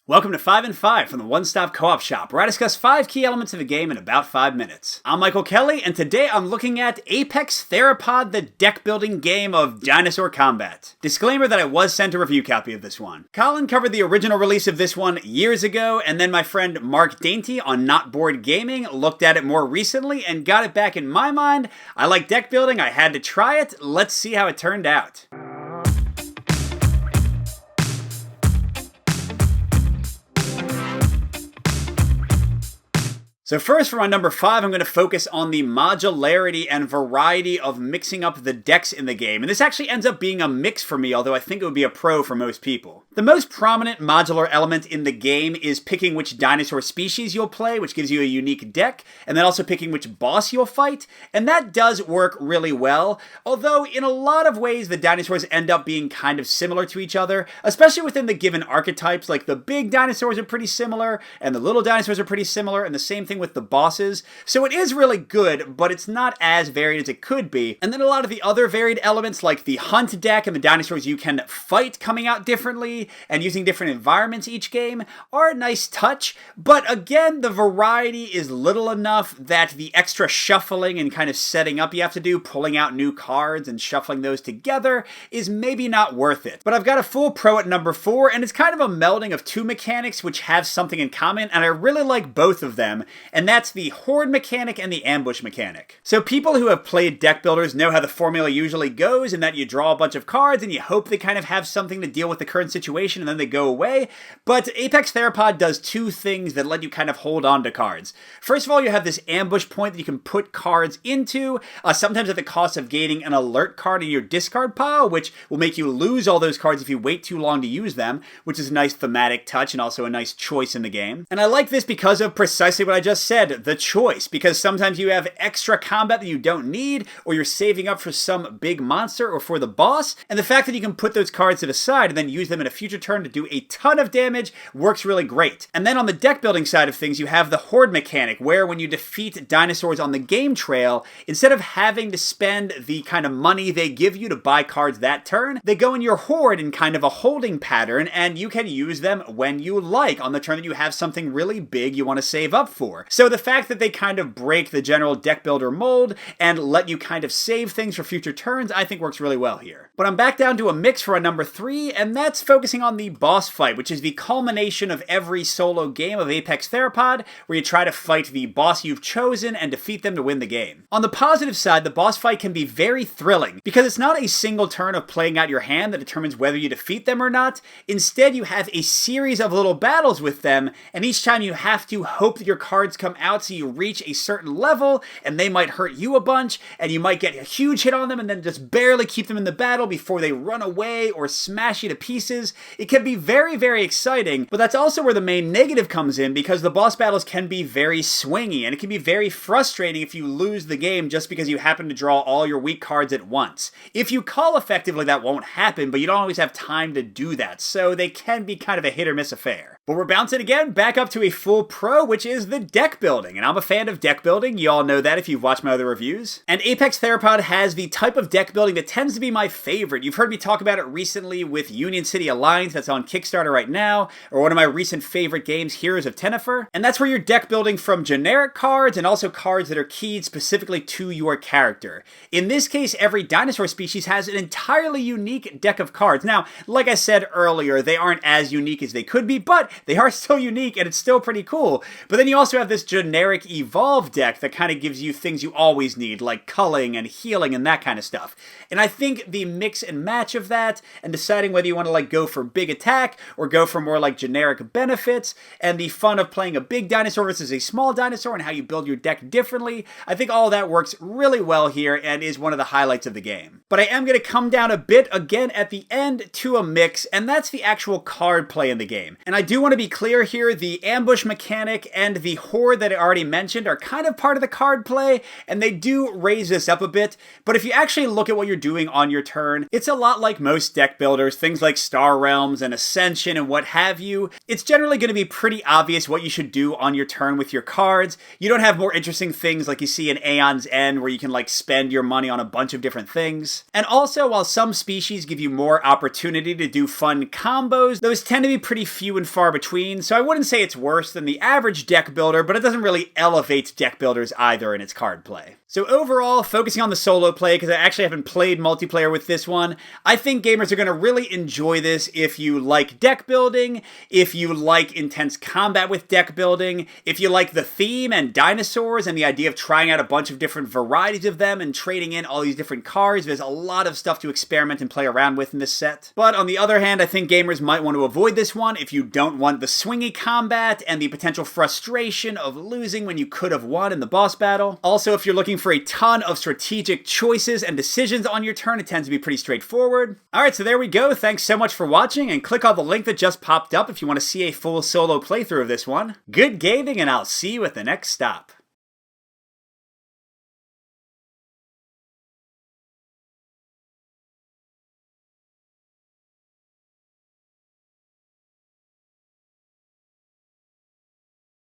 Welcome to 5 and 5 from the One Stop Co-op Shop, where I discuss 5 key elements of a game in about 5 minutes. I'm Michael Kelly, and today I'm looking at Apex Theropod, the deck-building game of dinosaur combat. Disclaimer that I was sent a review copy of this one. Colin covered the original release of this one years ago, and then my friend Mark Dainty on Not Board Gaming looked at it more recently and got it back in my mind. I like deck building, I had to try it, let's see how it turned out. So first, for my number 5, I'm going to focus on the modularity and variety of mixing up the decks in the game. And this actually ends up being a mix for me, although I think it would be a pro for most people. The most prominent modular element in the game is picking which dinosaur species you'll play, which gives you a unique deck, and then also picking which boss you'll fight. And that does work really well, although in a lot of ways the dinosaurs end up being kind of similar to each other, especially within the given archetypes. Like the big dinosaurs are pretty similar, and the little dinosaurs are pretty similar, and the same thing with the bosses. So it is really good, but it's not as varied as it could be. And then a lot of the other varied elements like the hunt deck and the dinosaurs you can fight coming out differently and using different environments each game are a nice touch. But again, the variety is little enough that the extra shuffling and kind of setting up you have to do, pulling out new cards and shuffling those together, is maybe not worth it. But I've got a full pro at number 4, and it's kind of a melding of two mechanics which have something in common, and I really like both of them. And that's the Hoard mechanic and the ambush mechanic. So people who have played deck builders know how the formula usually goes, and that you draw a bunch of cards and you hope they kind of have something to deal with the current situation and then they go away. But Apex Theropod does two things that let you kind of hold on to cards. First of all, you have this ambush point that you can put cards into, sometimes at the cost of gaining an alert card in your discard pile, which will make you lose all those cards if you wait too long to use them, which is a nice thematic touch and also a nice choice in the game. And I like this because of precisely what I just said, the choice, because sometimes you have extra combat that you don't need, or you're saving up for some big monster or for the boss, and the fact that you can put those cards to the side and then use them in a future turn to do a ton of damage works really great. And then on the deck building side of things, you have the Hoard mechanic, where when you defeat dinosaurs on the game trail, instead of having to spend the kind of money they give you to buy cards that turn, they go in your Hoard in kind of a holding pattern, and you can use them when you like on the turn that you have something really big you want to save up for. So the fact that they kind of break the general deck builder mold and let you kind of save things for future turns, I think works really well here. But I'm back down to a mix for a number 3, and that's focusing on the boss fight, which is the culmination of every solo game of Apex Theropod, where you try to fight the boss you've chosen and defeat them to win the game. On the positive side, the boss fight can be very thrilling, because it's not a single turn of playing out your hand that determines whether you defeat them or not. Instead, you have a series of little battles with them, and each time you have to hope that your cards come out so you reach a certain level, and they might hurt you a bunch, and you might get a huge hit on them and then just barely keep them in the battle before they run away or smash you to pieces. It can be very, very exciting, but that's also where the main negative comes in, because the boss battles can be very swingy, and it can be very frustrating if you lose the game just because you happen to draw all your weak cards at once. If you call effectively, that won't happen, but you don't always have time to do that, so they can be kind of a hit or miss affair. But we're bouncing again back up to a full pro, which is the deck building, and I'm a fan of deck building. You all know that if you've watched my other reviews. And Apex Theropod has the type of deck building that tends to be my favorite. You've heard me talk about it recently with Union City Alliance, that's on Kickstarter right now, or one of my recent favorite games, Heroes of Tennefer. And that's where you're deck building from generic cards and also cards that are keyed specifically to your character. In this case, every dinosaur species has an entirely unique deck of cards. Now, like I said earlier, they aren't as unique as they could be, but they are still unique and it's still pretty cool. But then you also have this generic evolve deck that kind of gives you things you always need, like culling and healing and that kind of stuff. And I think the mix and match of that, and deciding whether you want to like go for big attack or go for more like generic benefits, and the fun of playing a big dinosaur versus a small dinosaur and how you build your deck differently, I think all that works really well here and is one of the highlights of the game. But I am going to come down a bit again at the end to a mix, and that's the actual card play in the game. And I do want to be clear here, the ambush mechanic and the Hoard that I already mentioned are kind of part of the card play, and they do raise this up a bit, but if you actually look at what you're doing on your turn, turn. It's a lot like most deck builders, things like Star Realms and Ascension and what have you. It's generally going to be pretty obvious what you should do on your turn with your cards. You don't have more interesting things like you see in Aeon's End where you can like spend your money on a bunch of different things. And also, while some species give you more opportunity to do fun combos, those tend to be pretty few and far between, so I wouldn't say it's worse than the average deck builder, but it doesn't really elevate deck builders either in its card play. So overall, focusing on the solo play, because I actually haven't played multiplayer with this one, I think gamers are going to really enjoy this if you like deck building, if you like intense combat with deck building, if you like the theme and dinosaurs and the idea of trying out a bunch of different varieties of them and trading in all these different cards. There's a lot of stuff to experiment and play around with in this set. But on the other hand, I think gamers might want to avoid this one if you don't want the swingy combat and the potential frustration of losing when you could have won in the boss battle. Also, if you're looking for a ton of strategic choices and decisions on your turn, it tends to be pretty straightforward. Alright, so there we go. Thanks so much for watching, and click on the link that just popped up if you want to see a full solo playthrough of this one. Good gaming, and I'll see you at the next stop.